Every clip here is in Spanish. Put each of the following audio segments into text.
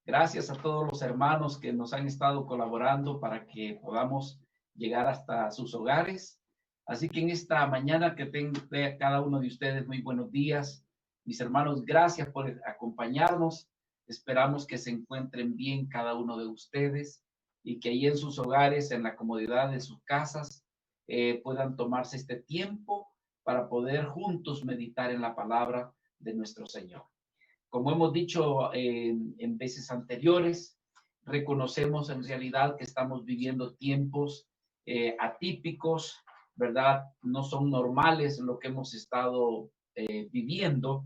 Gracias a todos los hermanos que nos han estado colaborando para que podamos llegar hasta sus hogares. Así que en esta mañana que tenga cada uno de ustedes muy buenos días. Mis hermanos, gracias por acompañarnos. Esperamos que se encuentren bien cada uno de ustedes y que ahí en sus hogares, en la comodidad de sus casas, puedan tomarse este tiempo para poder juntos meditar en la palabra de nuestro Señor. Como hemos dicho en veces anteriores, reconocemos en realidad que estamos viviendo tiempos atípicos, ¿verdad? No son normales lo que hemos estado viviendo,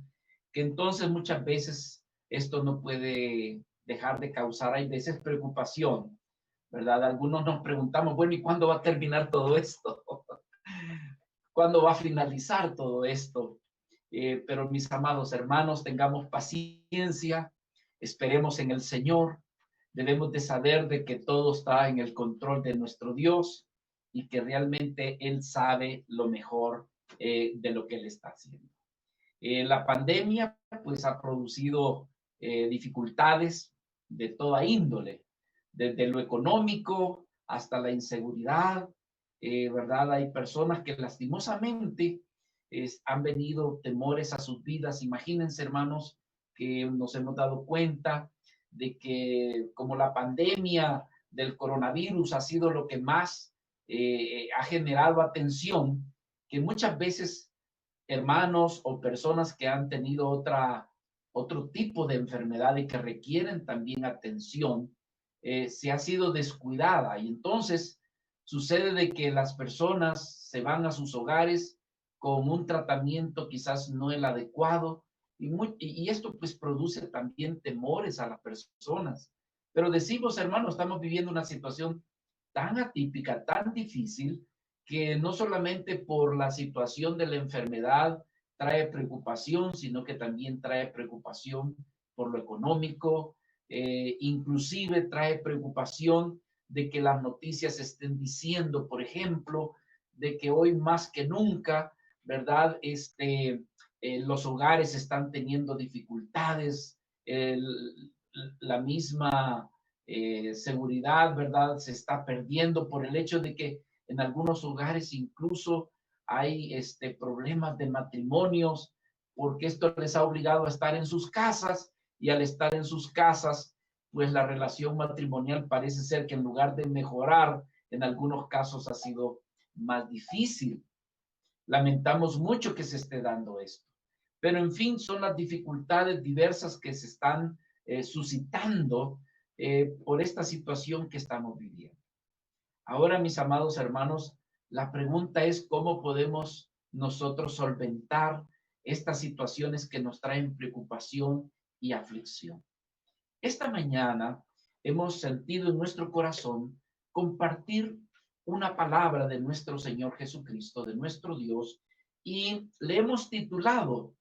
que entonces muchas veces esto no puede dejar de causar, hay veces preocupación, ¿verdad? Algunos nos preguntamos, bueno, ¿y cuándo va a terminar todo esto? ¿Cuándo va a finalizar todo esto? Pero mis amados hermanos, tengamos paciencia, esperemos en el Señor, debemos de saber de que todo está en el control de nuestro Dios y que realmente Él sabe lo mejor de lo que Él está haciendo. La pandemia pues ha producido dificultades de toda índole, desde lo económico hasta la inseguridad, ¿verdad? Hay personas que lastimosamente han venido temores a sus vidas. Imagínense, hermanos, que nos hemos dado cuenta de que como la pandemia del coronavirus ha sido lo que más ha generado atención, que muchas veces hermanos o personas que han tenido otro tipo de enfermedad y que requieren también atención, se ha sido descuidada y entonces sucede de que las personas se van a sus hogares con un tratamiento quizás no el adecuado y esto pues produce también temores a las personas. Pero decimos, hermanos, estamos viviendo una situación tan atípica, tan difícil, que no solamente por la situación de la enfermedad trae preocupación, sino que también trae preocupación por lo económico, inclusive trae preocupación de que las noticias estén diciendo, por ejemplo, de que hoy más que nunca, ¿verdad? Los hogares están teniendo dificultades, la misma seguridad, ¿verdad? Se está perdiendo por el hecho de que en algunos hogares incluso hay problemas de matrimonios, porque esto les ha obligado a estar en sus casas y al estar en sus casas, pues la relación matrimonial parece ser que en lugar de mejorar, en algunos casos ha sido más difícil. Lamentamos mucho que se esté dando esto. Pero en fin, son las dificultades diversas que se están suscitando por esta situación que estamos viviendo. Ahora, mis amados hermanos, la pregunta es cómo podemos nosotros solventar estas situaciones que nos traen preocupación y aflicción. Esta mañana hemos sentido en nuestro corazón compartir una palabra de nuestro Señor Jesucristo, de nuestro Dios, y le hemos titulado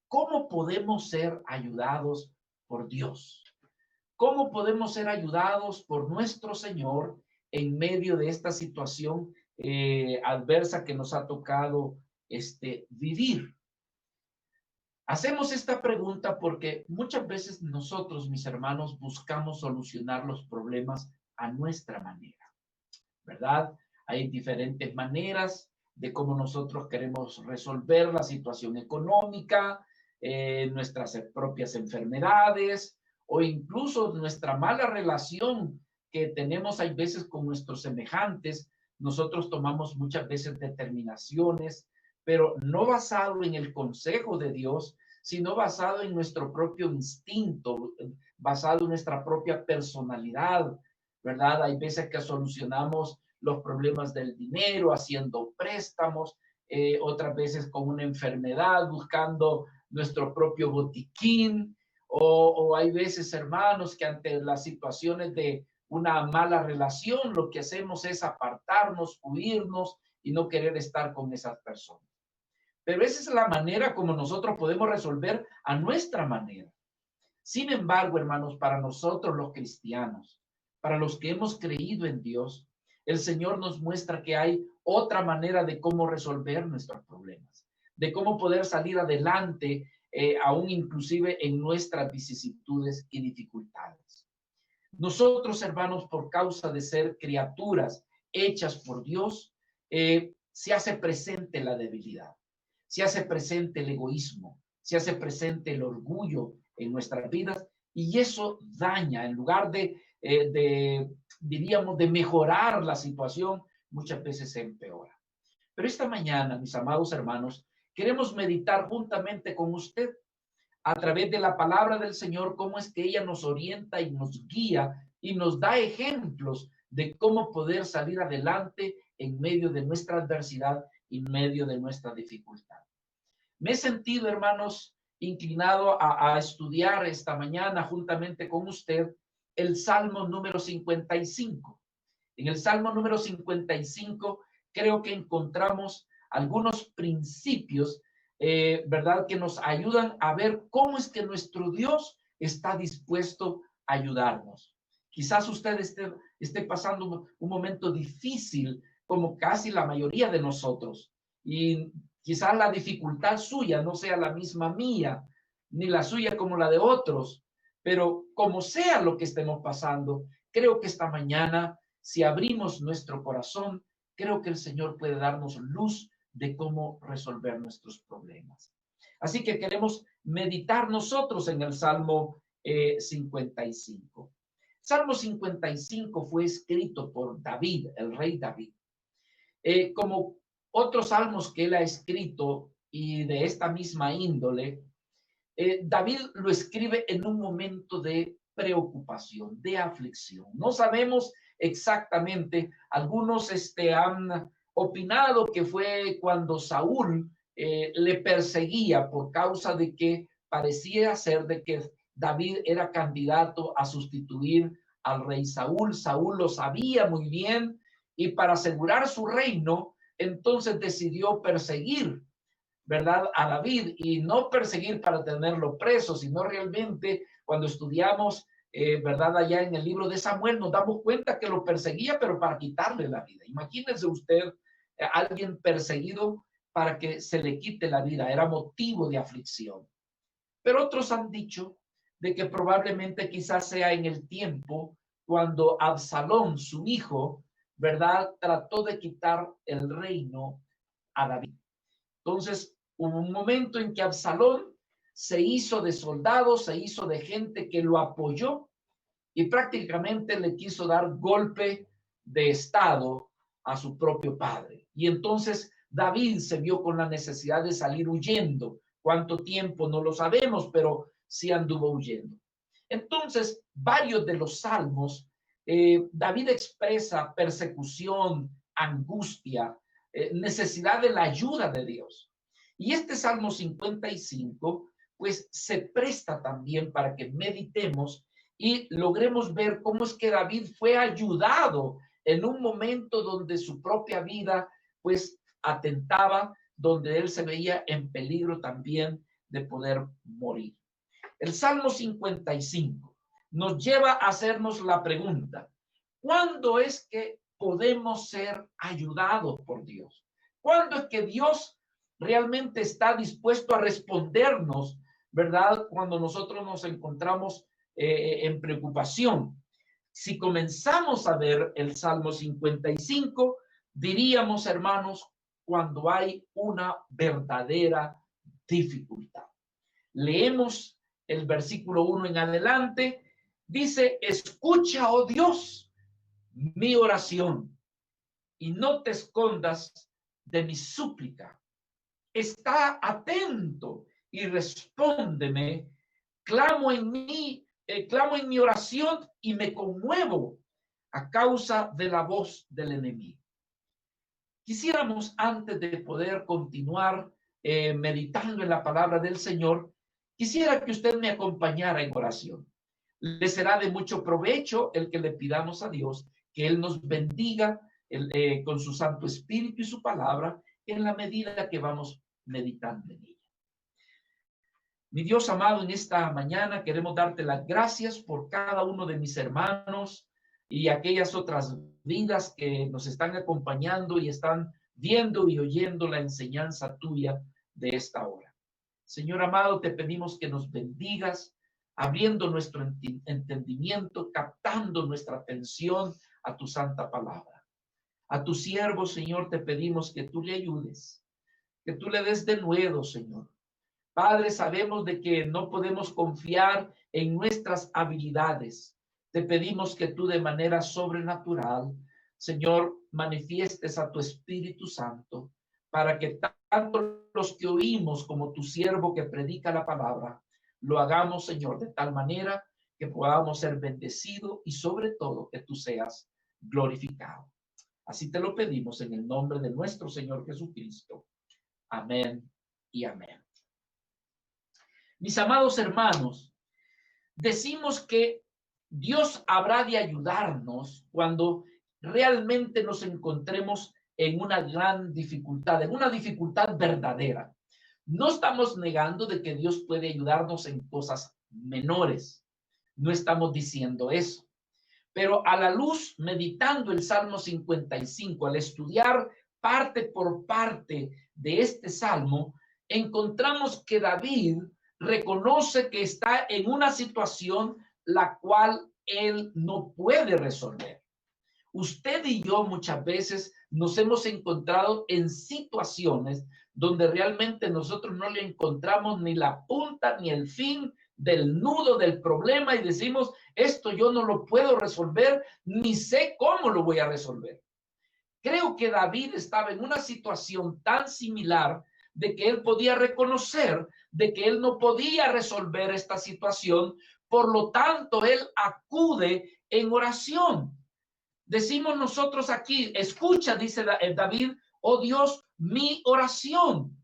¿Cómo podemos ser ayudados por Dios? ¿Cómo podemos ser ayudados por nuestro Señor en medio de esta situación adversa que nos ha tocado vivir? Hacemos esta pregunta porque muchas veces nosotros, mis hermanos, buscamos solucionar los problemas a nuestra manera, ¿verdad? Hay diferentes maneras de cómo nosotros queremos resolver la situación económica, nuestras propias enfermedades o incluso nuestra mala relación que tenemos hay veces con nuestros semejantes. Nosotros tomamos muchas veces determinaciones, pero no basado en el consejo de Dios, sino basado en nuestro propio instinto, basado en nuestra propia personalidad, ¿verdad? Hay veces que solucionamos los problemas del dinero haciendo préstamos, otras veces con una enfermedad, buscando nuestro propio botiquín, o hay veces, hermanos, que ante las situaciones de una mala relación, lo que hacemos es apartarnos, huirnos y no querer estar con esas personas. Pero esa es la manera como nosotros podemos resolver a nuestra manera. Sin embargo, hermanos, para nosotros los cristianos, para los que hemos creído en Dios, el Señor nos muestra que hay otra manera de cómo resolver nuestros problemas, de cómo poder salir adelante aún inclusive en nuestras vicisitudes y dificultades. Nosotros, hermanos, por causa de ser criaturas hechas por Dios, se hace presente la debilidad, se hace presente el egoísmo, se hace presente el orgullo en nuestras vidas, y eso daña, en lugar diríamos, de mejorar la situación, muchas veces se empeora. Pero esta mañana, mis amados hermanos, queremos meditar juntamente con usted a través de la palabra del Señor, cómo es que ella nos orienta y nos guía y nos da ejemplos de cómo poder salir adelante en medio de nuestra adversidad y en medio de nuestra dificultad. Me he sentido, hermanos, inclinado a estudiar esta mañana juntamente con usted el Salmo número 55. En el Salmo número 55 creo que encontramos algunos principios, ¿verdad?, que nos ayudan a ver cómo es que nuestro Dios está dispuesto a ayudarnos. Quizás usted esté pasando un momento difícil, como casi la mayoría de nosotros, y quizás la dificultad suya no sea la misma mía, ni la suya como la de otros, pero como sea lo que estemos pasando, creo que esta mañana, si abrimos nuestro corazón, creo que el Señor puede darnos luz de cómo resolver nuestros problemas. Así que queremos meditar nosotros en el Salmo 55. Salmo 55 fue escrito por David, el rey David. Como otros salmos que él ha escrito y de esta misma índole, David lo escribe en un momento de preocupación, de aflicción. No sabemos exactamente, algunos han opinado que fue cuando Saúl le perseguía por causa de que parecía ser de que David era candidato a sustituir al rey Saúl. Saúl lo sabía muy bien y para asegurar su reino, entonces decidió perseguir, ¿verdad?, a David, y no perseguir para tenerlo preso, sino realmente cuando estudiamos, ¿verdad?, allá en el libro de Samuel, nos damos cuenta que lo perseguía, pero para quitarle la vida. Imagínense usted, alguien perseguido para que se le quite la vida, era motivo de aflicción. Pero otros han dicho de que probablemente quizás sea en el tiempo cuando Absalón, su hijo, ¿verdad?, trató de quitar el reino a David. Entonces, hubo un momento en que Absalón se hizo de soldados, se hizo de gente que lo apoyó y prácticamente le quiso dar golpe de estado a su propio padre. Y entonces David se vio con la necesidad de salir huyendo. ¿Cuánto tiempo? No lo sabemos, pero sí anduvo huyendo. Entonces, varios de los salmos, David expresa persecución, angustia, necesidad de la ayuda de Dios. Y este Salmo 55, pues se presta también para que meditemos y logremos ver cómo es que David fue ayudado en un momento donde su propia vida, pues, atentaba, donde él se veía en peligro también de poder morir. El Salmo 55 nos lleva a hacernos la pregunta: ¿cuándo es que podemos ser ayudados por Dios? ¿Cuándo es que Dios realmente está dispuesto a respondernos, verdad, cuando nosotros nos encontramos en preocupación? Si comenzamos a ver el Salmo 55, diríamos, hermanos, cuando hay una verdadera dificultad. Leemos el versículo 1 en adelante, dice: escucha, oh Dios, mi oración, y no te escondas de mi súplica. Está atento y respóndeme. Clamo en mi oración y me conmuevo a causa de la voz del enemigo. Quisiéramos, antes de poder continuar meditando en la palabra del Señor, quisiera que usted me acompañara en oración. Le será de mucho provecho el que le pidamos a Dios que Él nos bendiga con su Santo Espíritu y su palabra en la medida que vamos meditando en ella. Mi Dios amado, en esta mañana queremos darte las gracias por cada uno de mis hermanos y aquellas otras vidas que nos están acompañando y están viendo y oyendo la enseñanza tuya de esta hora. Señor amado, te pedimos que nos bendigas, abriendo nuestro entendimiento, captando nuestra atención a tu santa palabra. A tu siervo, Señor, te pedimos que tú le ayudes, que tú le des de nuevo, Señor. Padre, sabemos de que no podemos confiar en nuestras habilidades. Te pedimos que tú de manera sobrenatural, Señor, manifiestes a tu Espíritu Santo para que tanto los que oímos como tu siervo que predica la palabra, lo hagamos, Señor, de tal manera que podamos ser bendecidos y sobre todo que tú seas glorificado. Así te lo pedimos en el nombre de nuestro Señor Jesucristo. Amén y amén. Mis amados hermanos, decimos que Dios habrá de ayudarnos cuando realmente nos encontremos en una gran dificultad, en una dificultad verdadera. No estamos negando de que Dios puede ayudarnos en cosas menores. No estamos diciendo eso. Pero a la luz, meditando el Salmo 55, al estudiar parte por parte de este Salmo, encontramos que David reconoce que está en una situación la cual él no puede resolver. Usted y yo muchas veces nos hemos encontrado en situaciones donde realmente nosotros no le encontramos ni la punta ni el fin del nudo del problema y decimos, esto yo no lo puedo resolver, ni sé cómo lo voy a resolver. Creo que David estaba en una situación tan similar de que él podía reconocer de que él no podía resolver esta situación, por lo tanto él acude en oración. Decimos nosotros aquí, escucha, dice David, oh Dios, mi oración.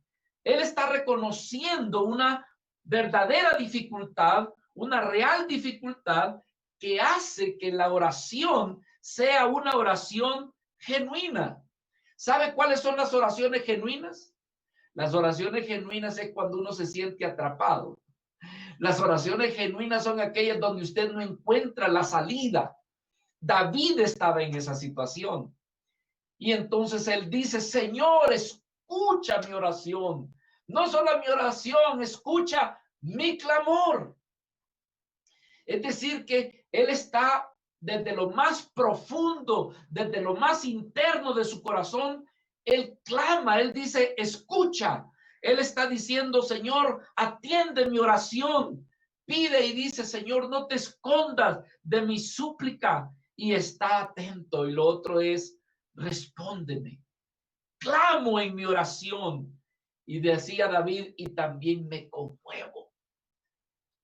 Él está reconociendo una verdadera dificultad, una real dificultad que hace que la oración sea una oración genuina. ¿Sabe cuáles son las oraciones genuinas? Las oraciones genuinas es cuando uno se siente atrapado. Las oraciones genuinas son aquellas donde usted no encuentra la salida. David estaba en esa situación. Y entonces él dice, Señor, escucha mi oración. No solo mi oración, escucha mi clamor. Es decir, que él está desde lo más profundo, desde lo más interno de su corazón, él clama, él dice, escucha. Él está diciendo, Señor, atiende mi oración. Pide y dice, Señor, no te escondas de mi súplica y está atento. Y lo otro es, respóndeme. Clamo en mi oración. Y decía David, y también me conmuevo.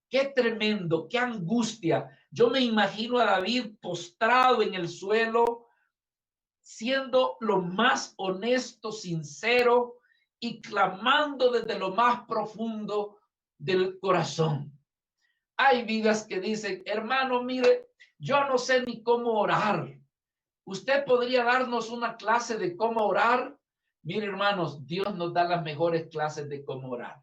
Qué tremendo, qué angustia. Yo me imagino a David postrado en el suelo, siendo lo más honesto, sincero y clamando desde lo más profundo del corazón. Hay vidas que dicen, hermano, mire, yo no sé ni cómo orar. ¿Usted podría darnos una clase de cómo orar? Mire, hermanos, Dios nos da las mejores clases de cómo orar.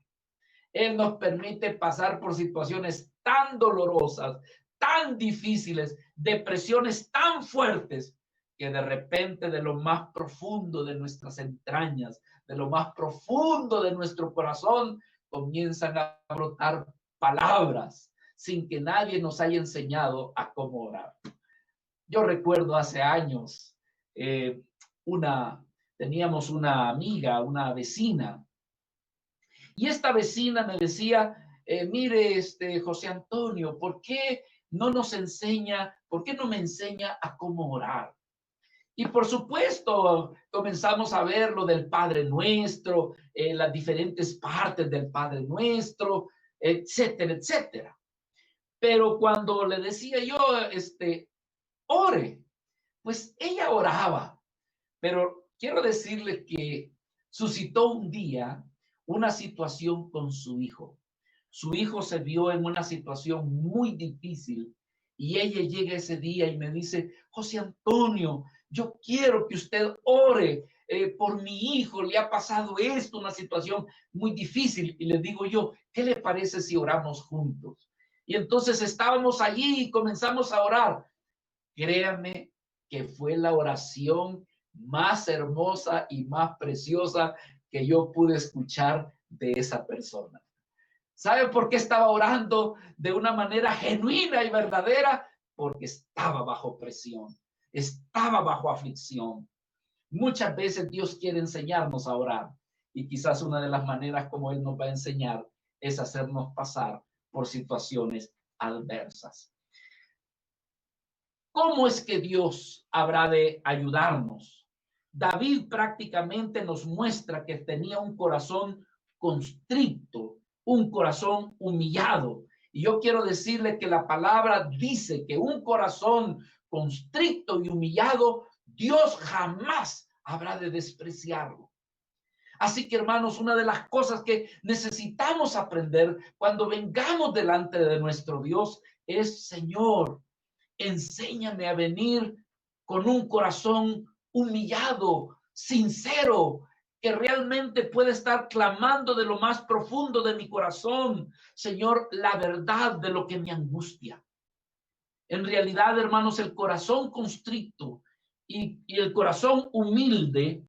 Él nos permite pasar por situaciones tan dolorosas, tan difíciles, depresiones tan fuertes, que de repente de lo más profundo de nuestras entrañas, de lo más profundo de nuestro corazón, comienzan a brotar palabras sin que nadie nos haya enseñado a cómo orar. Yo recuerdo hace años, teníamos una amiga, una vecina, y esta vecina me decía, mire, José Antonio, ¿por qué no nos enseña, por qué no me enseña a cómo orar? Y por supuesto, comenzamos a ver lo del Padre Nuestro, las diferentes partes del Padre Nuestro, etcétera, etcétera. Pero cuando le decía yo, ore, pues ella oraba. Pero quiero decirle que suscitó un día una situación con su hijo. Su hijo se vio en una situación muy difícil y ella llega ese día y me dice, José Antonio, yo quiero que usted ore por mi hijo, le ha pasado esto, una situación muy difícil. Y le digo yo, ¿qué le parece si oramos juntos? Y entonces estábamos allí y comenzamos a orar. Créame que fue la oración más hermosa y más preciosa que yo pude escuchar de esa persona. ¿Sabe por qué estaba orando de una manera genuina y verdadera? Porque estaba bajo presión, estaba bajo aflicción. Muchas veces Dios quiere enseñarnos a orar y quizás una de las maneras como Él nos va a enseñar es hacernos pasar por situaciones adversas. ¿Cómo es que Dios habrá de ayudarnos? David prácticamente nos muestra que tenía un corazón constricto, un corazón humillado. Y yo quiero decirle que la palabra dice que un corazón constricto y humillado, Dios jamás habrá de despreciarlo. Así que, hermanos, una de las cosas que necesitamos aprender cuando vengamos delante de nuestro Dios es: Señor, enséñame a venir con un corazón humillado, sincero, que realmente puede estar clamando de lo más profundo de mi corazón, Señor, la verdad de lo que me angustia. En realidad, hermanos, el corazón constricto y el corazón humilde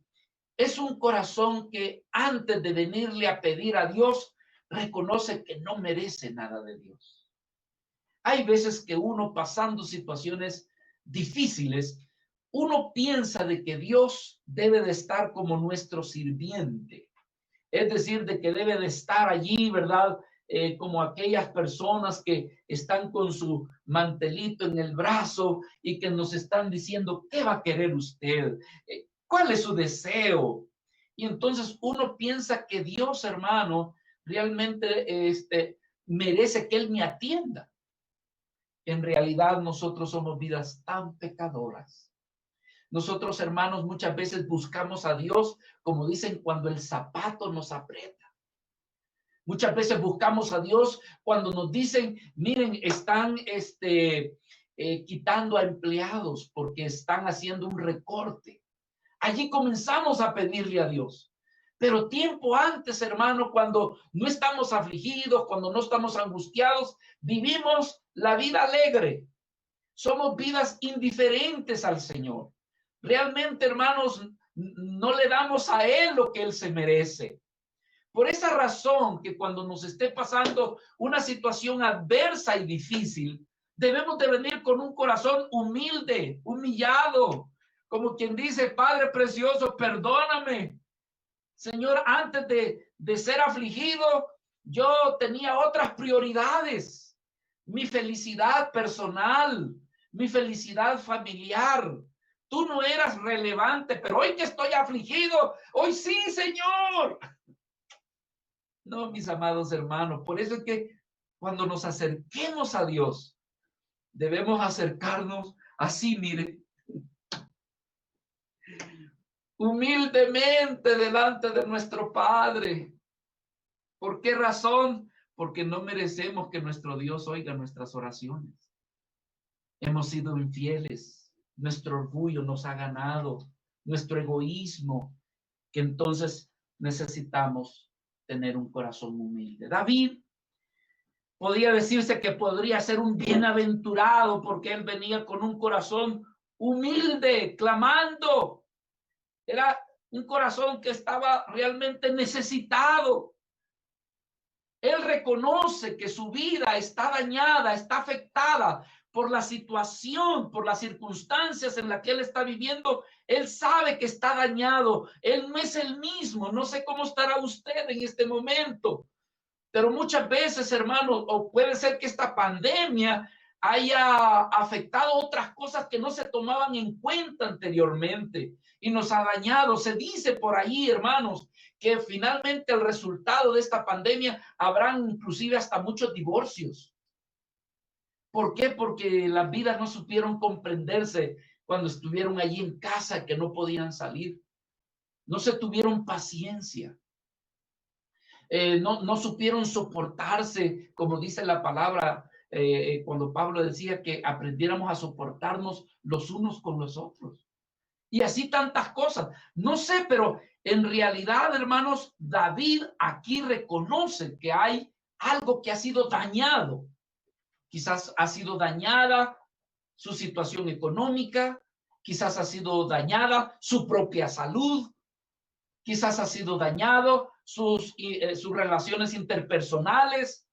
es un corazón que antes de venirle a pedir a Dios, reconoce que no merece nada de Dios. Hay veces que uno, pasando situaciones difíciles, uno piensa de que Dios debe de estar como nuestro sirviente. Es decir, de que debe de estar allí, ¿verdad? Como aquellas personas que están con su mantelito en el brazo y que nos están diciendo: ¿qué va a querer usted? ¿Cuál es su deseo? Y entonces uno piensa que Dios, hermano, realmente merece que Él me atienda. En realidad nosotros somos vidas tan pecadoras. Nosotros, hermanos, muchas veces buscamos a Dios, como dicen, cuando el zapato nos aprieta. Muchas veces buscamos a Dios cuando nos dicen: miren, están quitando a empleados porque están haciendo un recorte. Allí comenzamos a pedirle a Dios. Pero tiempo antes, hermano, cuando no estamos afligidos, cuando no estamos angustiados, vivimos la vida alegre. Somos vidas indiferentes al Señor. Realmente, hermanos, no le damos a Él lo que Él se merece. Por esa razón, que cuando nos esté pasando una situación adversa y difícil, debemos de venir con un corazón humilde, humillado, como quien dice: Padre precioso, perdóname. Señor, antes de ser afligido, yo tenía otras prioridades. Mi felicidad personal, mi felicidad familiar. Tú no eras relevante, pero hoy que estoy afligido, hoy sí, Señor. No, mis amados hermanos, por eso es que cuando nos acerquemos a Dios, debemos acercarnos así, mire, humildemente delante de nuestro Padre. ¿Por qué razón? Porque no merecemos que nuestro Dios oiga nuestras oraciones. Hemos sido infieles, nuestro orgullo nos ha ganado, nuestro egoísmo, que entonces necesitamos tener un corazón humilde. David podría decirse que podría ser un bienaventurado porque él venía con un corazón humilde, clamando. Era un corazón que estaba realmente necesitado. Él reconoce que su vida está dañada, está afectada por la situación, por las circunstancias en las que él está viviendo. Él sabe que está dañado. Él no es el mismo. No sé cómo estará usted en este momento. Pero muchas veces, hermanos, o puede ser que esta pandemia haya afectado otras cosas que no se tomaban en cuenta anteriormente y nos ha dañado. Se dice por ahí, hermanos, que finalmente el resultado de esta pandemia habrán inclusive hasta muchos divorcios. ¿Por qué? Porque las vidas no supieron comprenderse cuando estuvieron allí en casa, que no podían salir. No se tuvieron paciencia. No supieron soportarse, como dice la palabra, cuando Pablo decía que aprendiéramos a soportarnos los unos con los otros. Y así tantas cosas. No sé, pero en realidad, hermanos, David aquí reconoce que hay algo que ha sido dañado. Quizás ha sido dañada su situación económica, quizás ha sido dañada su propia salud, quizás ha sido dañado sus relaciones interpersonales,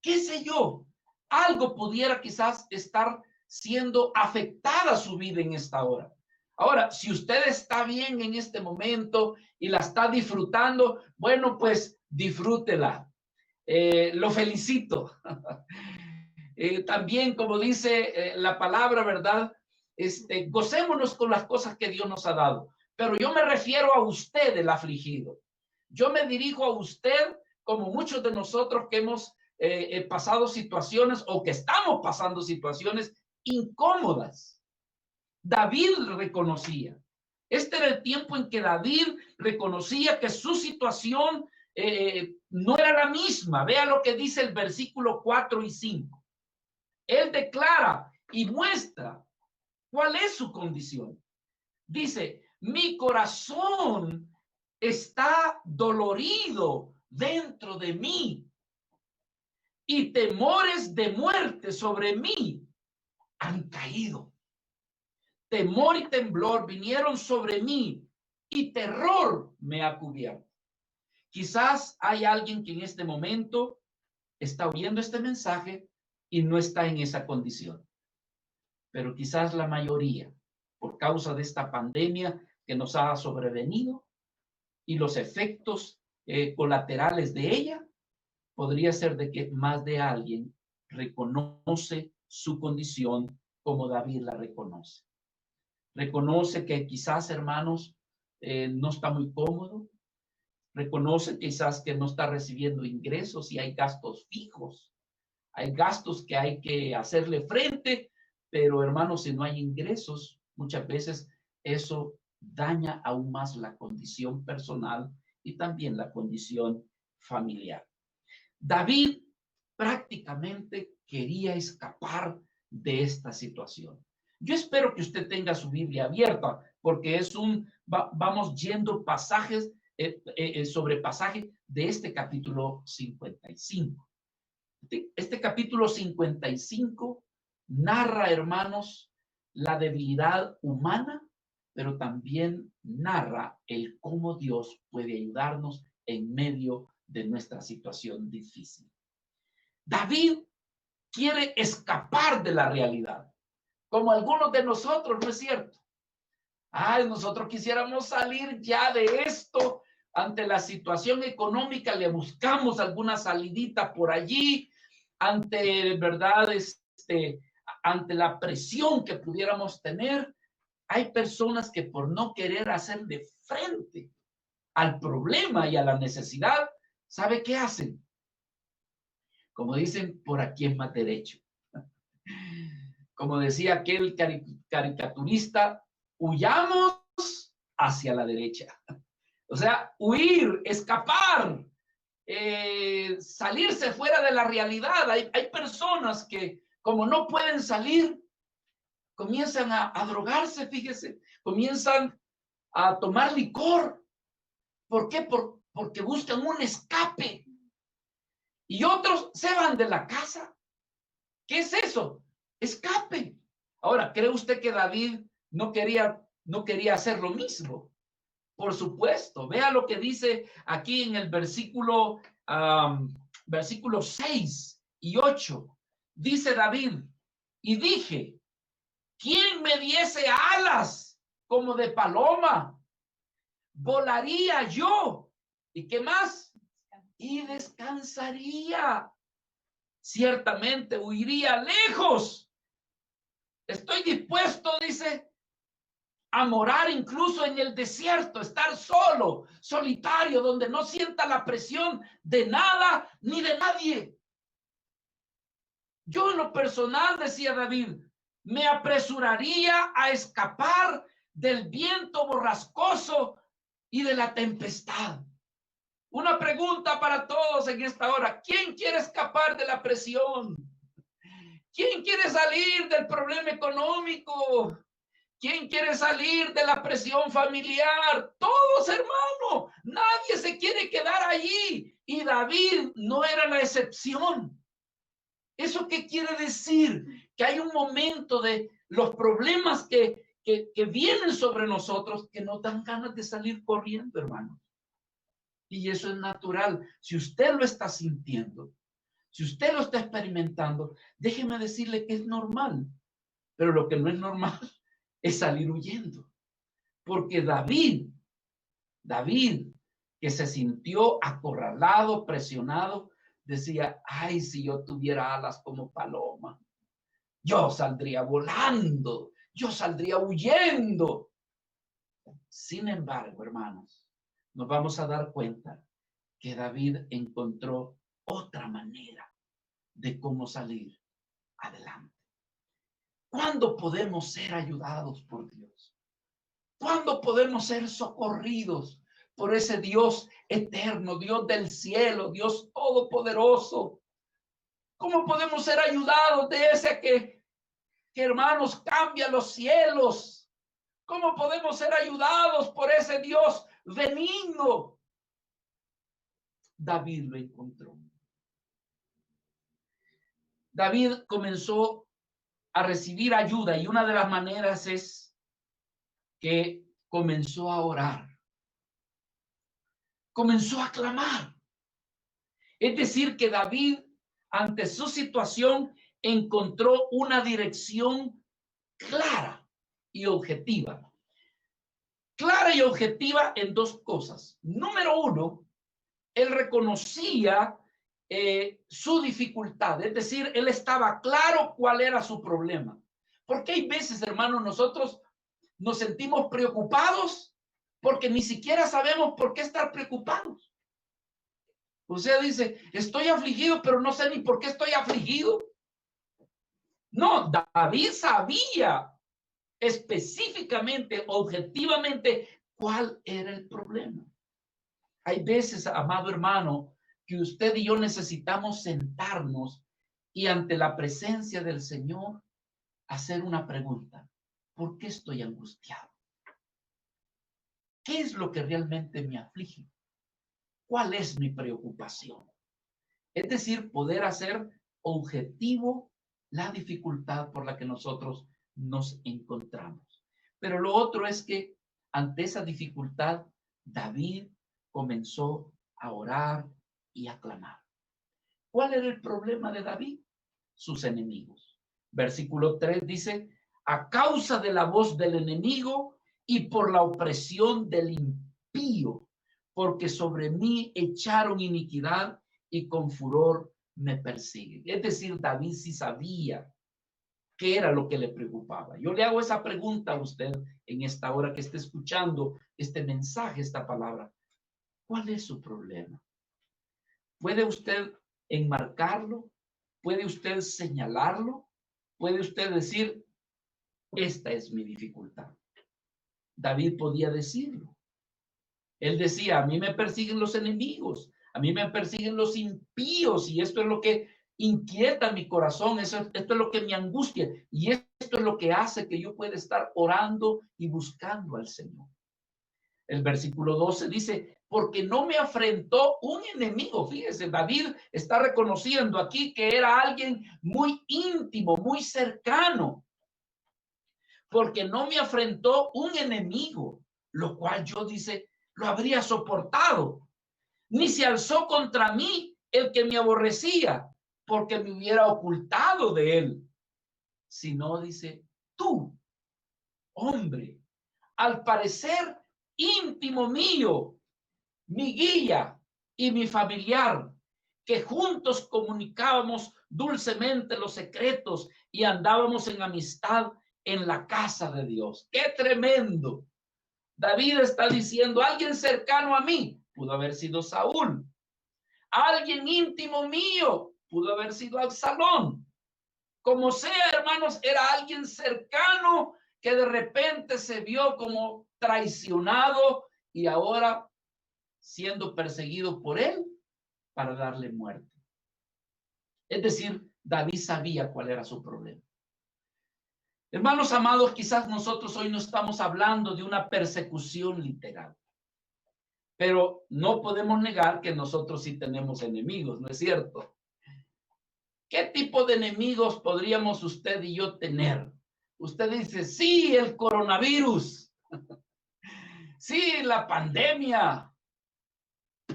qué sé yo, algo pudiera quizás estar siendo afectada su vida en esta hora. Ahora, si usted está bien en este momento y la está disfrutando, bueno, pues disfrútela. Lo felicito. También, como dice la palabra, ¿verdad? Gocémonos con las cosas que Dios nos ha dado. Pero yo me refiero a usted, el afligido. Yo me dirijo a usted, como muchos de nosotros que hemos pasado situaciones o que estamos pasando situaciones incómodas. David reconocía. Este era el tiempo en que David reconocía que su situación no era la misma. Vea lo que dice el versículo 4 y 5. Él declara y muestra cuál es su condición. Dice, mi corazón está dolorido dentro de mí y temores de muerte sobre mí han caído. Temor y temblor vinieron sobre mí y terror me ha cubierto. Quizás hay alguien que en este momento está oyendo este mensaje y no está en esa condición. Pero quizás la mayoría, por causa de esta pandemia que nos ha sobrevenido y los efectos colaterales de ella, podría ser de que más de alguien reconoce su condición como David la reconoce. Reconoce que quizás, hermanos, no está muy cómodo. Reconoce quizás que no está recibiendo ingresos y hay gastos fijos. Hay gastos que hay que hacerle frente, pero hermanos, si no hay ingresos, muchas veces eso daña aún más la condición personal y también la condición familiar. David prácticamente quería escapar de esta situación. Yo espero que usted tenga su Biblia abierta, porque vamos yendo pasajes sobre pasaje de este capítulo 55. Este capítulo 55 narra, hermanos, la debilidad humana, pero también narra el cómo Dios puede ayudarnos en medio de nuestra situación difícil. David quiere escapar de la realidad, como algunos de nosotros, ¿no es cierto? Nosotros quisiéramos salir ya de esto. Ante la situación económica le buscamos alguna salidita por allí, ante, ¿verdad? Ante la presión que pudiéramos tener. Hay personas que por no querer hacer de frente al problema y a la necesidad, ¿sabe qué hacen? Como dicen, por aquí es más derecho. Como decía aquel caricaturista, huyamos hacia la derecha. O sea, huir, escapar, salirse fuera de la realidad. Hay personas que, como no pueden salir, comienzan a drogarse, fíjese, comienzan a tomar licor. ¿Por qué? Porque buscan un escape. Y otros se van de la casa. ¿Qué es eso? Escape. Ahora, ¿cree usted que David no quería hacer lo mismo? Por supuesto. Vea lo que dice aquí en el versículo 6 y 8. Dice David, y dije, ¿quién me diese alas como de paloma? Volaría yo. ¿Y qué más? Y descansaría. Ciertamente huiría lejos. Estoy dispuesto, dice, a morar incluso en el desierto, estar solo, solitario, donde no sienta la presión de nada ni de nadie. Yo en lo personal, decía David, me apresuraría a escapar del viento borrascoso y de la tempestad. Una pregunta para todos en esta hora. ¿Quién quiere escapar de la presión? ¿Quién quiere salir del problema económico? ¿Quién quiere salir de la presión familiar? Todos, hermano. Nadie se quiere quedar allí. Y David no era la excepción. ¿Eso qué quiere decir? Que hay un momento de los problemas que vienen sobre nosotros que nos dan ganas de salir corriendo, hermano. Y eso es natural. Si usted lo está sintiendo, si usted lo está experimentando, déjeme decirle que es normal. Pero lo que no es normal es salir huyendo. Porque David, que se sintió acorralado, presionado, decía, ay, si yo tuviera alas como paloma, yo saldría volando, yo saldría huyendo. Sin embargo, hermanos, nos vamos a dar cuenta que David encontró otra manera de cómo salir adelante. ¿Cuándo podemos ser ayudados por Dios? ¿Cuándo podemos ser socorridos por ese Dios eterno, Dios del cielo, Dios todopoderoso? ¿Cómo podemos ser ayudados de ese que hermanos, cambia los cielos? ¿Cómo podemos ser ayudados por ese Dios benigno? David lo encontró. David comenzó a recibir ayuda y una de las maneras es que comenzó a orar. Comenzó a clamar. Es decir, que David, ante su situación, encontró una dirección clara y objetiva. Clara y objetiva en dos cosas. Número uno, él reconocía su dificultad, es decir, él estaba claro cuál era su problema. Porque hay veces, hermanos, nosotros nos sentimos preocupados porque ni siquiera sabemos por qué estar preocupados. O sea, dice, estoy afligido, pero no sé ni por qué estoy afligido. No, David sabía específicamente, objetivamente, cuál era el problema. Hay veces, amado hermano, que usted y yo necesitamos sentarnos y ante la presencia del Señor hacer una pregunta. ¿Por qué estoy angustiado? ¿Qué es lo que realmente me aflige? ¿Cuál es mi preocupación? Es decir, poder hacer objetivo la dificultad por la que nosotros nos encontramos. Pero lo otro es que ante esa dificultad, David comenzó a orar y a clamar. ¿Cuál era el problema de David? Sus enemigos. Versículo 3 dice, a causa de la voz del enemigo y por la opresión del impío, porque sobre mí echaron iniquidad y con furor me persiguen. Es decir, David sí sabía qué era lo que le preocupaba. Yo le hago esa pregunta a usted en esta hora que esté escuchando este mensaje, esta palabra. ¿Cuál es su problema? ¿Puede usted enmarcarlo? ¿Puede usted señalarlo? ¿Puede usted decir, esta es mi dificultad? David podía decirlo. Él decía, a mí me persiguen los enemigos, a mí me persiguen los impíos y esto es lo que inquieta mi corazón, esto es lo que me angustia y esto es lo que hace que yo pueda estar orando y buscando al Señor. El versículo 12 dice, porque no me afrentó un enemigo. Fíjese, David está reconociendo aquí que era alguien muy íntimo, muy cercano. Porque no me afrentó un enemigo, lo cual yo, dice, lo habría soportado. Ni se alzó contra mí el que me aborrecía, porque me hubiera ocultado de él. Sino, dice, tú, hombre, al parecer íntimo mío, mi guía y mi familiar, que juntos comunicábamos dulcemente los secretos y andábamos en amistad en la casa de Dios. ¡Qué tremendo! David está diciendo, alguien cercano a mí, pudo haber sido Saúl. Alguien íntimo mío, pudo haber sido Absalón. Como sea, hermanos, era alguien cercano que de repente se vio como traicionado y ahora siendo perseguido por él para darle muerte. Es decir, David sabía cuál era su problema. Hermanos amados, quizás nosotros hoy no estamos hablando de una persecución literal, pero no podemos negar que nosotros sí tenemos enemigos, ¿no es cierto? ¿Qué tipo de enemigos podríamos usted y yo tener? Usted dice, sí, el coronavirus, sí, la pandemia,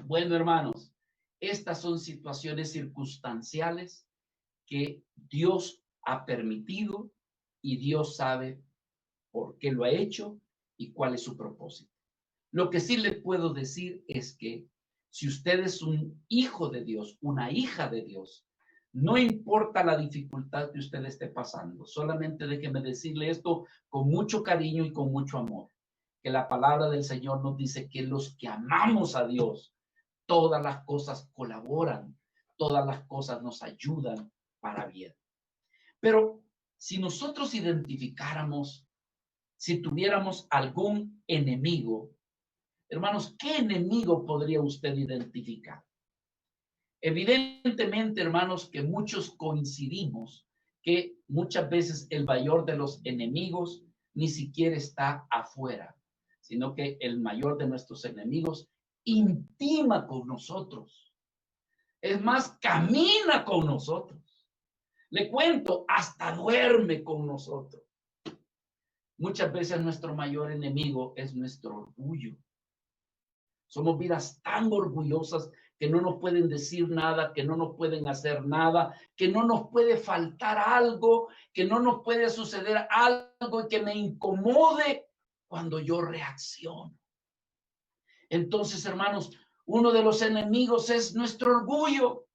Bueno, hermanos, estas son situaciones circunstanciales que Dios ha permitido y Dios sabe por qué lo ha hecho y cuál es su propósito. Lo que sí le puedo decir es que si usted es un hijo de Dios, una hija de Dios, no importa la dificultad que usted esté pasando, solamente déjeme decirle esto con mucho cariño y con mucho amor, que la palabra del Señor nos dice que los que amamos a Dios, todas las cosas colaboran, todas las cosas nos ayudan para bien. Pero si nosotros identificáramos, si tuviéramos algún enemigo, hermanos, ¿qué enemigo podría usted identificar? Evidentemente, hermanos, que muchos coincidimos que muchas veces el mayor de los enemigos ni siquiera está afuera, sino que el mayor de nuestros enemigos intima con nosotros. Es más, camina con nosotros. Le cuento, hasta duerme con nosotros. Muchas veces nuestro mayor enemigo es nuestro orgullo. Somos vidas tan orgullosas que no nos pueden decir nada, que no nos pueden hacer nada, que no nos puede faltar algo, que no nos puede suceder algo que me incomode cuando yo reacciono. Entonces, hermanos, uno de los enemigos es nuestro orgullo.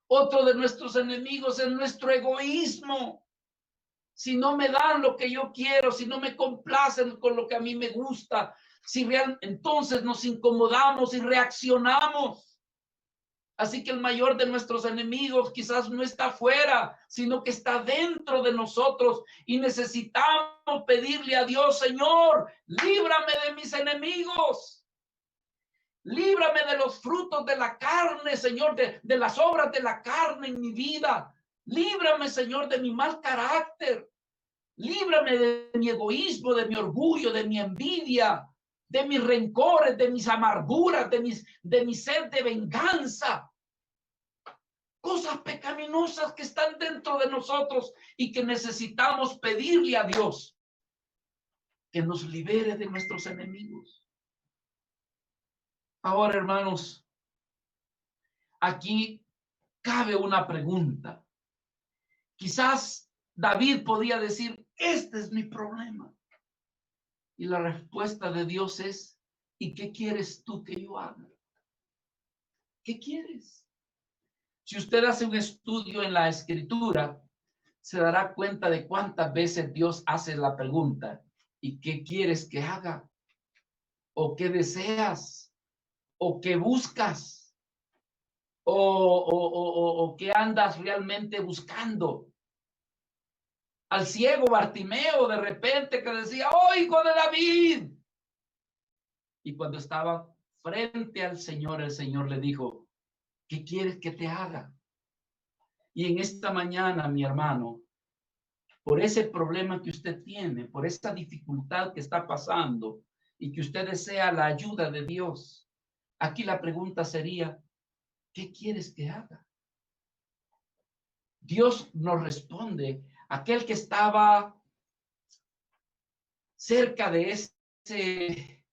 Otro de nuestros enemigos es nuestro egoísmo. Si no me dan lo que yo quiero, si no me complacen con lo que a mí me gusta, entonces nos incomodamos y reaccionamos. Así que el mayor de nuestros enemigos quizás no está afuera, sino que está dentro de nosotros y necesitamos pedirle a Dios, Señor, líbrame de mis enemigos. Líbrame de los frutos de la carne, Señor, de las obras de la carne en mi vida. Líbrame, Señor, de mi mal carácter. Líbrame de mi egoísmo, de mi orgullo, de mi envidia, de mis rencores, de mis amarguras, de mi sed de venganza. Cosas pecaminosas que están dentro de nosotros y que necesitamos pedirle a Dios que nos libere de nuestros enemigos. Ahora, hermanos, aquí cabe una pregunta. Quizás David podía decir, este es mi problema. Y la respuesta de Dios es, ¿y qué quieres tú que yo haga? ¿Qué quieres? Si usted hace un estudio en la Escritura, se dará cuenta de cuántas veces Dios hace la pregunta, ¿y qué quieres que haga? ¿O qué deseas? ¿O qué buscas? ¿O qué andas realmente buscando? Al ciego Bartimeo de repente que decía, ¡oh, hijo de David! Y cuando estaba frente al Señor, el Señor le dijo, ¿qué quieres que te haga? Y en esta mañana, mi hermano, por ese problema que usted tiene, por esa dificultad que está pasando y que usted desea la ayuda de Dios, aquí la pregunta sería, ¿qué quieres que haga? Dios nos responde, aquel que estaba cerca de ese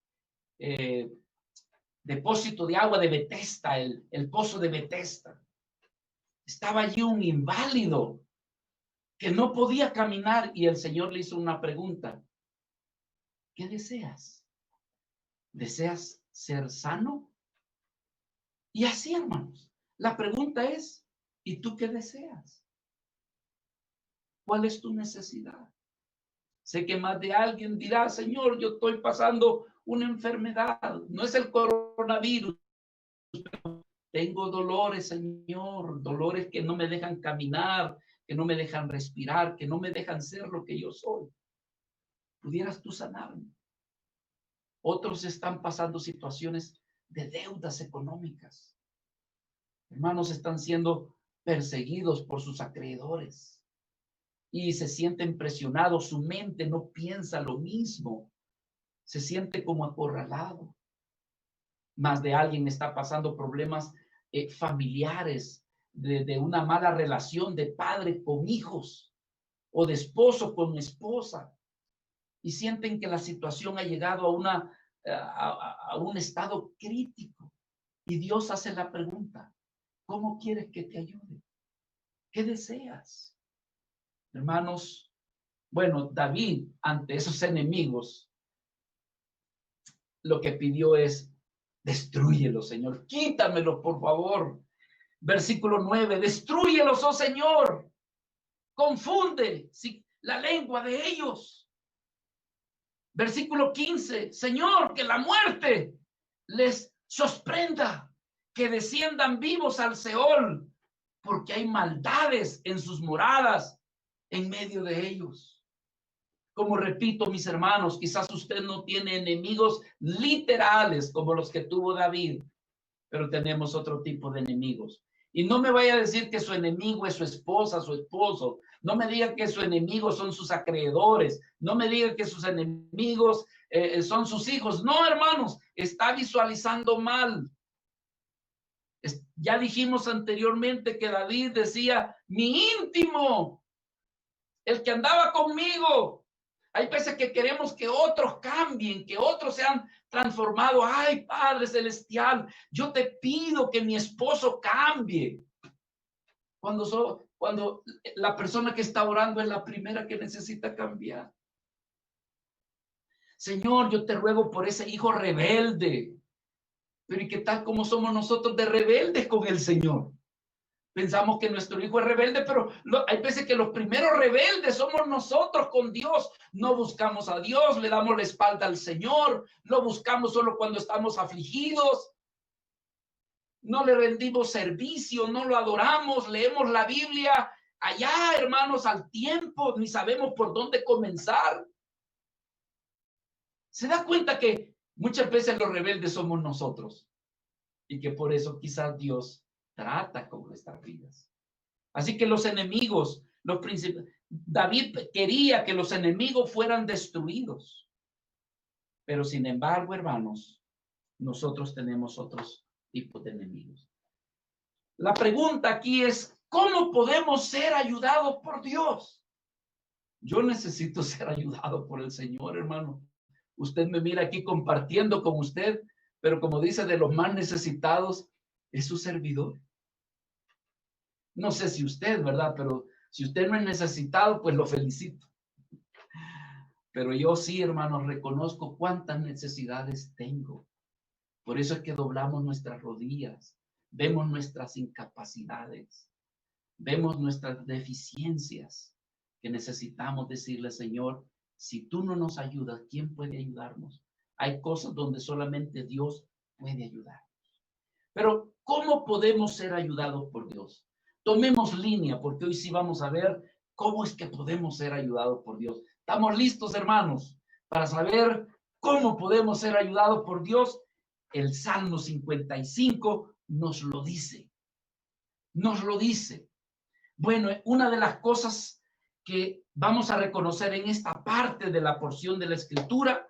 depósito de agua de Betesda, el pozo de Betesda. Estaba allí un inválido que no podía caminar y el Señor le hizo una pregunta. ¿Qué deseas? ¿Deseas ser sano? Y así, hermanos, la pregunta es, ¿y tú qué deseas? ¿Cuál es tu necesidad? Sé que más de alguien dirá, Señor, yo estoy pasando una enfermedad. No es el coronavirus. Tengo dolores, Señor, dolores que no me dejan caminar, que no me dejan respirar, que no me dejan ser lo que yo soy. ¿Pudieras tú sanarme? Otros están pasando situaciones de deudas económicas. Hermanos, están siendo perseguidos por sus acreedores y se sienten presionados. Su mente no piensa lo mismo. Se siente como acorralado. Más de alguien está pasando problemas familiares, de una mala relación de padre con hijos o de esposo con esposa. Y sienten que la situación ha llegado a un estado crítico. Y Dios hace la pregunta, ¿cómo quieres que te ayude? ¿Qué deseas? Hermanos, bueno, David ante esos enemigos, lo que pidió es, destrúyelos, Señor, quítamelos, por favor. Versículo 9, destrúyelos, oh Señor, confunde la lengua de ellos. Versículo 15, Señor, que la muerte les sorprenda, que desciendan vivos al Seol, porque hay maldades en sus moradas en medio de ellos. Como repito, mis hermanos, quizás usted no tiene enemigos literales como los que tuvo David, pero tenemos otro tipo de enemigos. Y no me vaya a decir que su enemigo es su esposa, su esposo. No me diga que su enemigo son sus acreedores. No me diga que sus enemigos son sus hijos. No, hermanos, está visualizando mal. Ya dijimos anteriormente que David decía, mi íntimo, el que andaba conmigo. Hay veces que queremos que otros cambien, que otros sean transformados. Ay, Padre Celestial, yo te pido que mi esposo cambie. Cuando la persona que está orando es la primera que necesita cambiar. Señor, yo te ruego por ese hijo rebelde. Pero ¿y qué tal como somos nosotros de rebeldes con el Señor? Pensamos que nuestro hijo es rebelde, pero hay veces que los primeros rebeldes somos nosotros con Dios. No buscamos a Dios, le damos la espalda al Señor, lo buscamos solo cuando estamos afligidos. No le rendimos servicio, no lo adoramos, leemos la Biblia allá, hermanos, al tiempo, ni sabemos por dónde comenzar. ¿Se da cuenta que muchas veces los rebeldes somos nosotros? Y que por eso quizás Dios trata con nuestras vidas. Así que los enemigos, los príncipes, David quería que los enemigos fueran destruidos. Pero sin embargo, hermanos, nosotros tenemos otros tipos de enemigos. La pregunta aquí es, ¿cómo podemos ser ayudados por Dios? Yo necesito ser ayudado por el Señor, hermano. Usted me mira aquí compartiendo con usted, pero como dice, de los más necesitados es su servidor. No sé si usted, ¿verdad? Pero si usted no es necesitado, pues lo felicito. Pero yo sí, hermanos, reconozco cuántas necesidades tengo. Por eso es que doblamos nuestras rodillas, vemos nuestras incapacidades, vemos nuestras deficiencias, que necesitamos decirle, Señor, si tú no nos ayudas, ¿quién puede ayudarnos? Hay cosas donde solamente Dios puede ayudar. Pero, ¿cómo podemos ser ayudados por Dios? Tomemos línea, porque hoy sí vamos a ver cómo es que podemos ser ayudados por Dios. ¿Estamos listos, hermanos, para saber cómo podemos ser ayudados por Dios? El Salmo 55 nos lo dice. Nos lo dice. Bueno, una de las cosas que vamos a reconocer en esta parte de la porción de la Escritura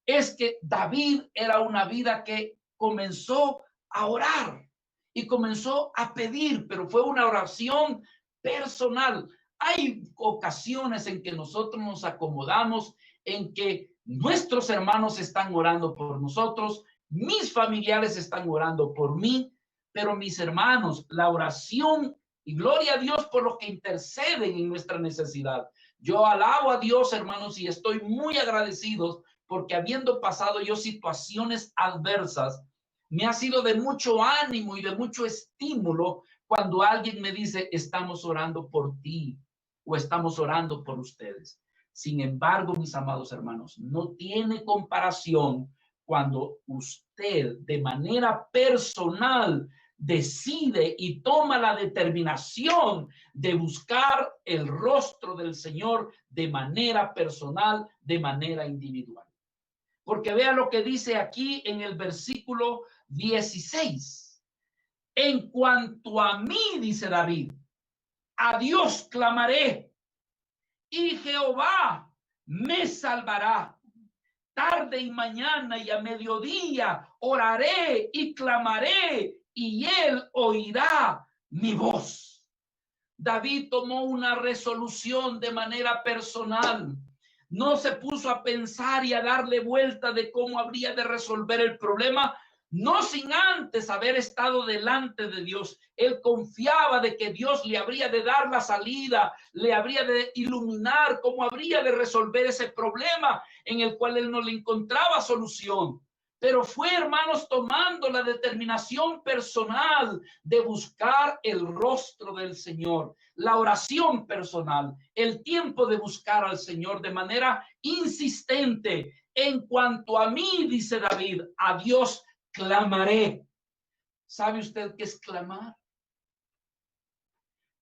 es que David era una vida que comenzó a orar y comenzó a pedir, pero fue una oración personal. Hay ocasiones en que nosotros nos acomodamos, en que nuestros hermanos están orando por nosotros, mis familiares están orando por mí, pero mis hermanos, la oración, y gloria a Dios por los que interceden en nuestra necesidad. Yo alabo a Dios, hermanos, y estoy muy agradecido porque habiendo pasado yo situaciones adversas, me ha sido de mucho ánimo y de mucho estímulo cuando alguien me dice, estamos orando por ti o estamos orando por ustedes. Sin embargo, mis amados hermanos, no tiene comparación cuando usted de manera personal decide y toma la determinación de buscar el rostro del Señor de manera personal, de manera individual. Porque vea lo que dice aquí en el versículo 16. En cuanto a mí, dice David, a Dios clamaré y Jehová me salvará. Tarde y mañana y a mediodía oraré y clamaré y él oirá mi voz. David tomó una resolución de manera personal. No se puso a pensar y a darle vuelta de cómo habría de resolver el problema. no sin antes haber estado delante de Dios. Él confiaba de que Dios le habría de dar la salida, le habría de iluminar cómo habría de resolver ese problema en el cual él no le encontraba solución. Pero fue, hermanos, tomando la determinación personal de buscar el rostro del Señor, la oración personal, el tiempo de buscar al Señor de manera insistente. En cuanto a mí, dice David, a Dios clamaré. ¿Sabe usted qué es clamar?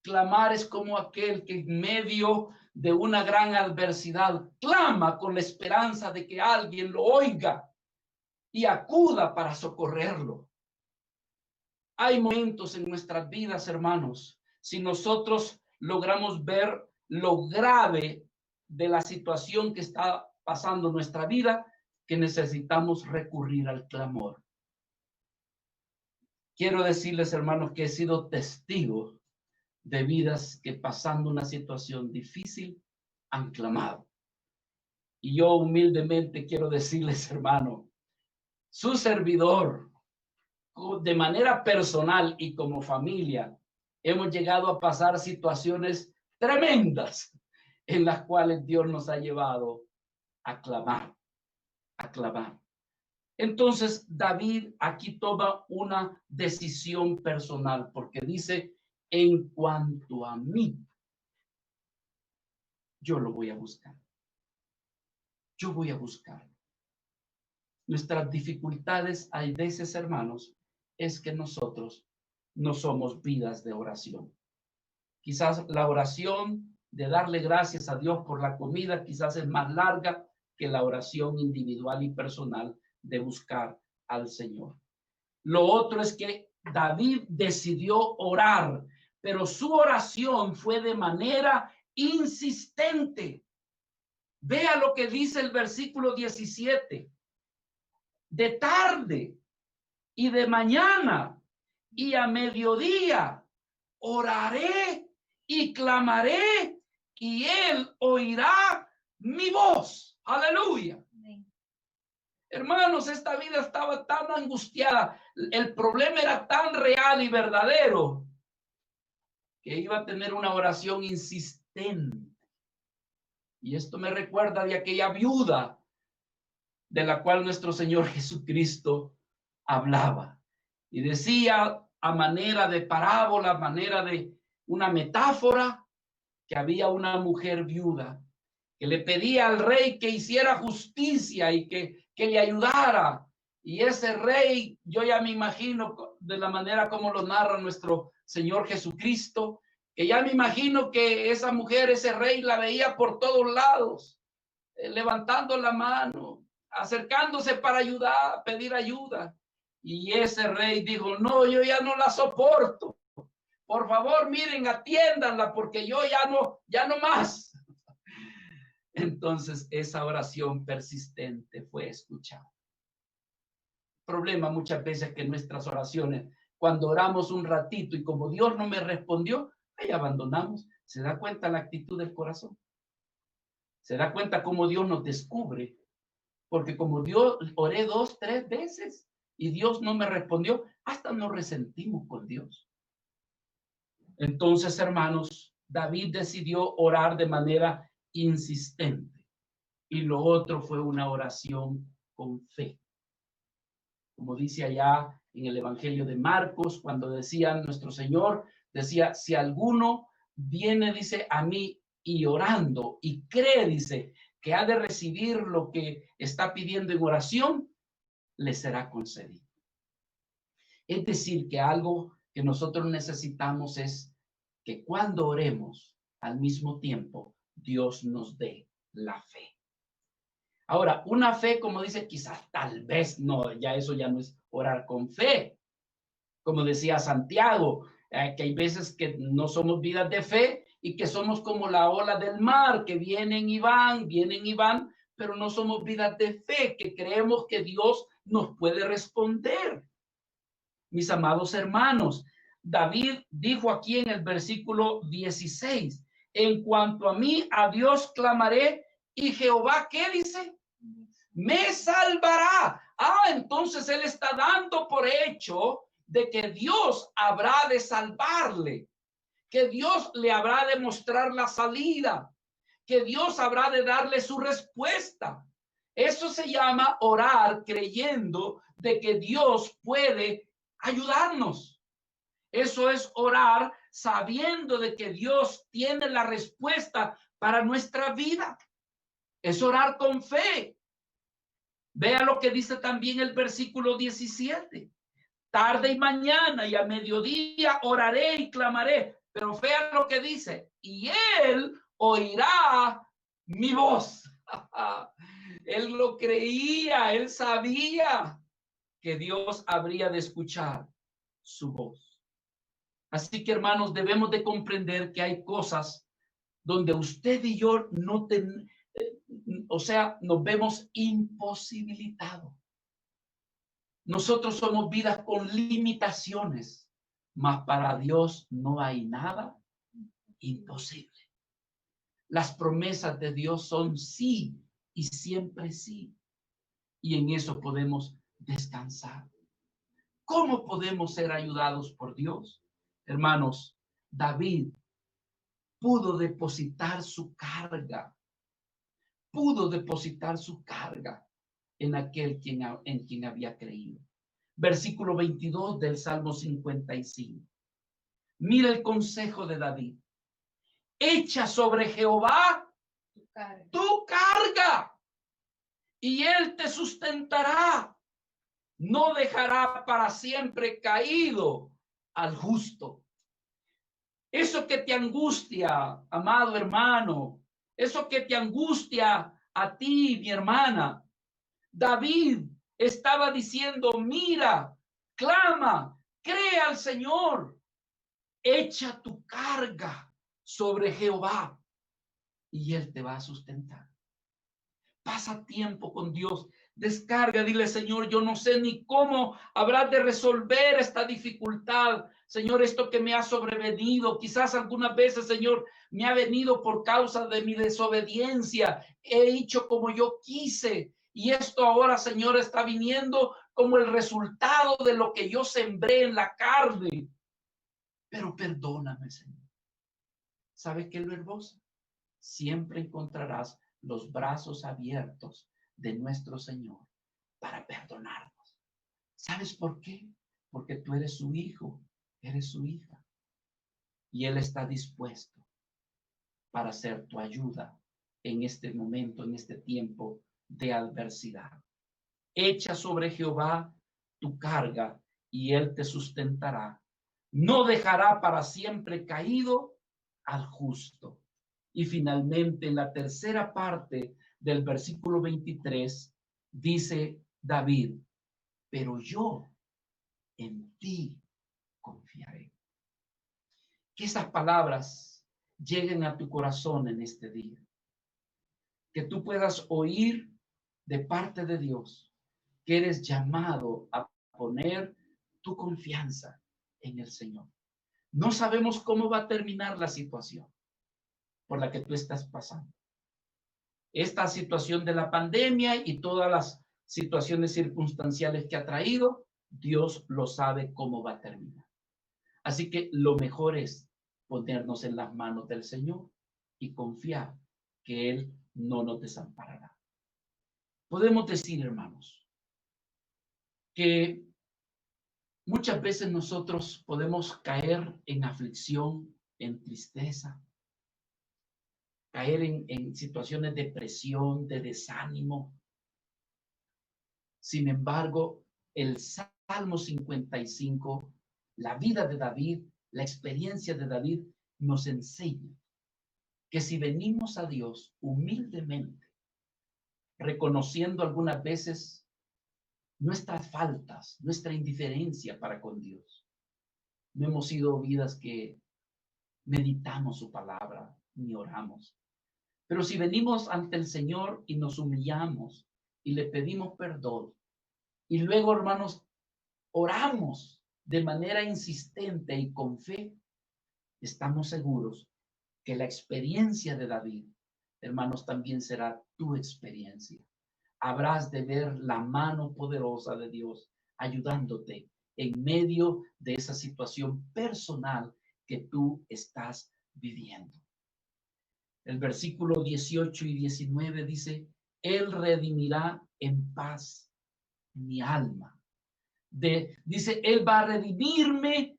Clamar es como aquel que en medio de una gran adversidad clama con la esperanza de que alguien lo oiga y acuda para socorrerlo. Hay momentos en nuestras vidas, hermanos, si nosotros logramos ver lo grave de la situación que está pasando en nuestra vida, que necesitamos recurrir al clamor. Quiero decirles, hermanos, que he sido testigo de vidas que pasando una situación difícil han clamado. Y yo humildemente quiero decirles, hermano, su servidor, de manera personal y como familia, hemos llegado a pasar situaciones tremendas en las cuales Dios nos ha llevado a clamar, a clamar. Entonces David aquí toma una decisión personal porque dice, en cuanto a mí, yo lo voy a buscar. Yo voy a buscarlo. Nuestras dificultades, hay veces, hermanos, es que nosotros no somos vidas de oración. Quizás la oración de darle gracias a Dios por la comida, quizás es más larga que la oración individual y personal de buscar al Señor. Lo otro es que David decidió orar, pero su oración fue de manera insistente. Vea lo que dice el versículo 17. De tarde y de mañana y a mediodía oraré y clamaré y él oirá mi voz. Aleluya. Hermanos, esta vida estaba tan angustiada, el problema era tan real y verdadero que iba a tener una oración insistente. Y esto me recuerda de aquella viuda de la cual nuestro Señor Jesucristo hablaba. Y decía a manera de parábola, a manera de una metáfora, que había una mujer viuda que le pedía al rey que hiciera justicia y que le ayudara. Y ese rey, yo ya me imagino de la manera como lo narra nuestro Señor Jesucristo, que ya me imagino que esa mujer, ese rey, la veía por todos lados, levantando la mano, acercándose para ayudar, pedir ayuda. Y ese rey dijo, no, yo ya no la soporto. Por favor, miren, atiéndanla porque yo ya no más. Entonces esa oración persistente fue escuchada. El problema muchas veces que nuestras oraciones, cuando oramos un ratito y como Dios no me respondió, ahí abandonamos. ¿Se da cuenta la actitud del corazón? ¿Se da cuenta cómo Dios nos descubre? Porque como Dios, oré 2, 3 veces y Dios no me respondió, hasta nos resentimos con Dios. Entonces, hermanos, David decidió orar de manera insistente. Y lo otro fue una oración con fe. Como dice allá en el Evangelio de Marcos, cuando decía nuestro Señor, decía, si alguno viene, dice, a mí y orando y cree, dice, que ha de recibir lo que está pidiendo en oración, le será concedido. Es decir, que algo que nosotros necesitamos es que cuando oremos, al mismo tiempo, Dios nos dé la fe. Ahora, una fe, como dice, quizás tal vez no, ya eso ya no es orar con fe. Como decía Santiago, que hay veces que no somos vidas de fe y que somos como la ola del mar, que vienen y van, pero no somos vidas de fe, que creemos que Dios nos puede responder. Mis amados hermanos, David dijo aquí en el versículo 16, en cuanto a mí, a Dios clamaré y Jehová, ¿qué dice? Me salvará. Entonces él está dando por hecho de que Dios habrá de salvarle, que Dios le habrá de mostrar la salida, que Dios habrá de darle su respuesta. Eso se llama orar creyendo de que Dios puede ayudarnos. Eso es orar sabiendo de que Dios tiene la respuesta para nuestra vida. Es orar con fe. Vea lo que dice también el versículo 17. Tarde y mañana y a mediodía oraré y clamaré. Pero vea lo que dice. Y él oirá mi voz. Él lo creía, él sabía que Dios habría de escuchar su voz. Así que, hermanos, debemos de comprender que hay cosas donde usted y yo nos vemos imposibilitados. Nosotros somos vidas con limitaciones, mas para Dios no hay nada imposible. Las promesas de Dios son sí y siempre sí. Y en eso podemos descansar. ¿Cómo podemos ser ayudados por Dios? Hermanos, David pudo depositar su carga en aquel en quien había creído. Versículo 22 del Salmo 55. Mira el consejo de David. Echa sobre Jehová tu carga y él te sustentará. No dejará para siempre caído al justo. Eso que te angustia, amado hermano, eso que te angustia a ti, mi hermana. David estaba diciendo, mira, clama, cree al Señor, echa tu carga sobre Jehová y él te va a sustentar. Pasa tiempo con Dios, descarga, dile, Señor, yo no sé ni cómo habrás de resolver esta dificultad. Señor, esto que me ha sobrevenido, quizás algunas veces, Señor, me ha venido por causa de mi desobediencia. He hecho como yo quise. Y esto ahora, Señor, está viniendo como el resultado de lo que yo sembré en la carne. Pero perdóname, Señor. ¿Sabe qué es lo hermoso? Siempre encontrarás los brazos abiertos de nuestro Señor para perdonarnos. ¿Sabes por qué? Porque tú eres su hijo, eres su hija. Y Él está dispuesto para ser tu ayuda en este momento, en este tiempo de adversidad. Echa sobre Jehová tu carga y Él te sustentará. No dejará para siempre caído al justo. Y finalmente, en la tercera parte del versículo 23, dice David, pero yo en ti confiaré. Que esas palabras lleguen a tu corazón en este día. Que tú puedas oír de parte de Dios que eres llamado a poner tu confianza en el Señor. No sabemos cómo va a terminar la situación por la que tú estás pasando. Esta situación de la pandemia y todas las situaciones circunstanciales que ha traído, Dios lo sabe cómo va a terminar. Así que lo mejor es ponernos en las manos del Señor y confiar que Él no nos desamparará. Podemos decir, hermanos, que muchas veces nosotros podemos caer en aflicción, en tristeza, caer en situaciones de depresión, de desánimo. Sin embargo, el Salmo 55, la vida de David, la experiencia de David nos enseña que si venimos a Dios humildemente, reconociendo algunas veces nuestras faltas, nuestra indiferencia para con Dios, no hemos sido vidas que meditamos su palabra ni oramos. Pero si venimos ante el Señor y nos humillamos y le pedimos perdón, y luego, hermanos, oramos de manera insistente y con fe, estamos seguros que la experiencia de David, hermanos, también será tu experiencia. habrás de ver la mano poderosa de Dios ayudándote en medio de esa situación personal que tú estás viviendo. El versículo 18 y 19 dice, Él redimirá en paz mi alma. Dice, Él va a redimirme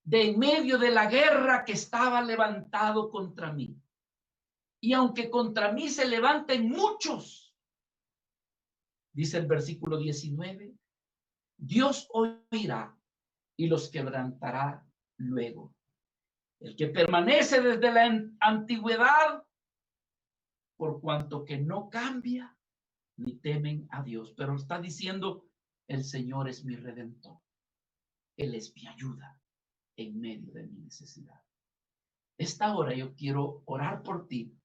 de en medio de la guerra que estaba levantado contra mí. Y aunque contra mí se levanten muchos, dice el versículo 19, Dios oirá y los quebrantará luego. El que permanece desde la antigüedad, por cuanto que no cambia, ni temen a Dios. Pero está diciendo, el Señor es mi redentor. Él es mi ayuda en medio de mi necesidad. Esta hora yo quiero orar por ti,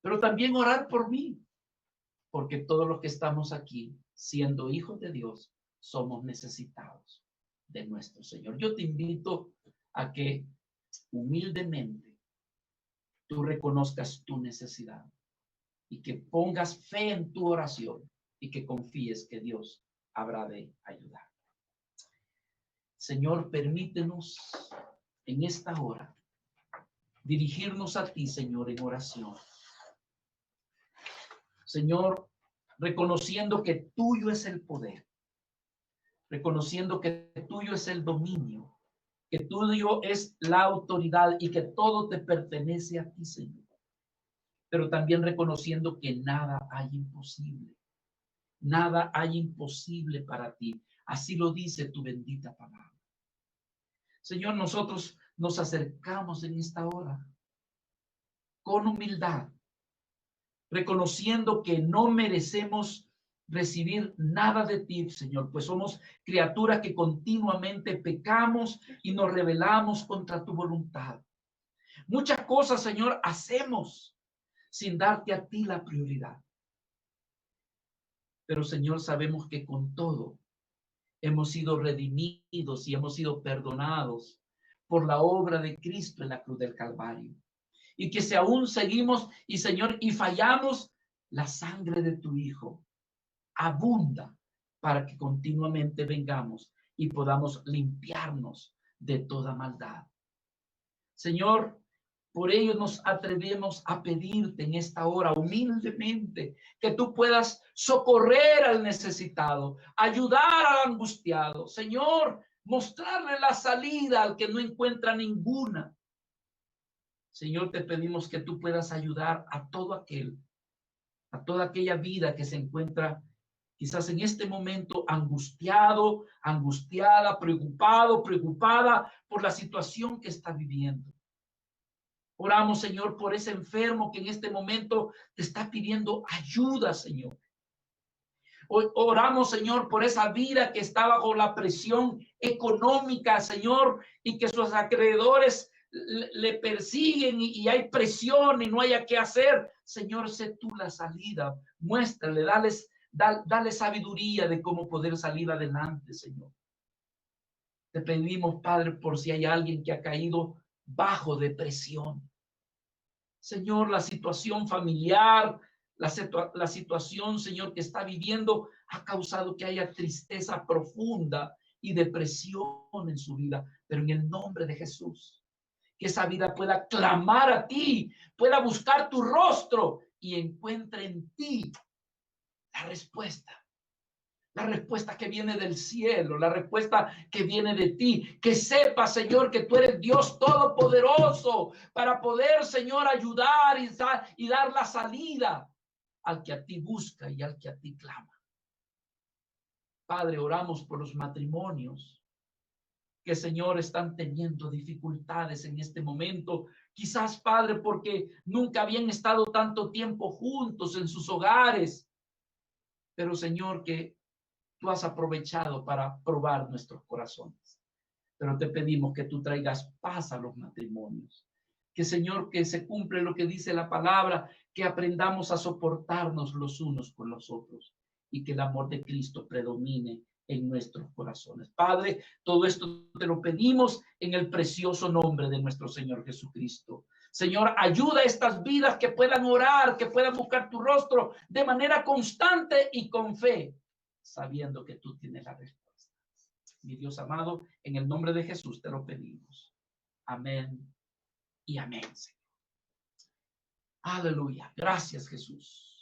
pero también orar por mí, porque todos los que estamos aquí, siendo hijos de Dios, somos necesitados de nuestro Señor. Yo te invito a que humildemente tú reconozcas tu necesidad y que pongas fe en tu oración y que confíes que Dios habrá de ayudar. Señor, permítenos en esta hora dirigirnos a ti, Señor, en oración. Señor, reconociendo que tuyo es el poder, reconociendo que tuyo es el dominio, que tuyo es la autoridad y que todo te pertenece a ti, Señor. Pero también reconociendo que nada hay imposible. Nada hay imposible para ti. Así lo dice tu bendita palabra. Señor, nosotros nos acercamos en esta hora con humildad, reconociendo que no merecemos recibir nada de ti, Señor, pues somos criaturas que continuamente pecamos y nos rebelamos contra tu voluntad. Muchas cosas, Señor, hacemos sin darte a ti la prioridad. Pero, Señor, sabemos que con todo hemos sido redimidos y hemos sido perdonados por la obra de Cristo en la cruz del Calvario. Y que si aún seguimos y, Señor, y fallamos, la sangre de tu Hijo abunda para que continuamente vengamos y podamos limpiarnos de toda maldad. Señor, por ello nos atrevemos a pedirte en esta hora humildemente que tú puedas socorrer al necesitado, ayudar al angustiado. Señor, mostrarle la salida al que no encuentra ninguna. Señor, te pedimos que tú puedas ayudar a todo aquel, a toda aquella vida que se encuentra quizás en este momento angustiado, angustiada, preocupado, preocupada por la situación que está viviendo. Oramos, Señor, por ese enfermo que en este momento te está pidiendo ayuda, Señor. Oramos, Señor, por esa vida que está bajo la presión económica, Señor, y que sus acreedores le persiguen y hay presión y no haya qué hacer. Señor, sé tú la salida. Muéstrale, dale sabiduría de cómo poder salir adelante, Señor. Te pedimos, Padre, por si hay alguien que ha caído bajo depresión. Señor, la situación familiar, la situación, Señor, que está viviendo ha causado que haya tristeza profunda y depresión en su vida. Pero en el nombre de Jesús, que esa vida pueda clamar a ti, pueda buscar tu rostro y encuentre en ti la respuesta. La respuesta que viene del cielo, la respuesta que viene de ti. Que sepa, Señor, que tú eres Dios todopoderoso para poder, Señor, ayudar y dar la salida al que a ti busca y al que a ti clama. Padre, oramos por los matrimonios que, Señor, están teniendo dificultades en este momento. Quizás, Padre, porque nunca habían estado tanto tiempo juntos en sus hogares. Pero, Señor, que tú has aprovechado para probar nuestros corazones. Pero te pedimos que tú traigas paz a los matrimonios. Que, Señor, que se cumple lo que dice la palabra, que aprendamos a soportarnos los unos con los otros y que el amor de Cristo predomine en nuestros corazones. Padre, todo esto te lo pedimos en el precioso nombre de nuestro Señor Jesucristo. Señor, ayuda a estas vidas que puedan orar, que puedan buscar tu rostro de manera constante y con fe, sabiendo que tú tienes la respuesta. Mi Dios amado, en el nombre de Jesús te lo pedimos. Amén y amén, Señor. Aleluya. Gracias, Jesús.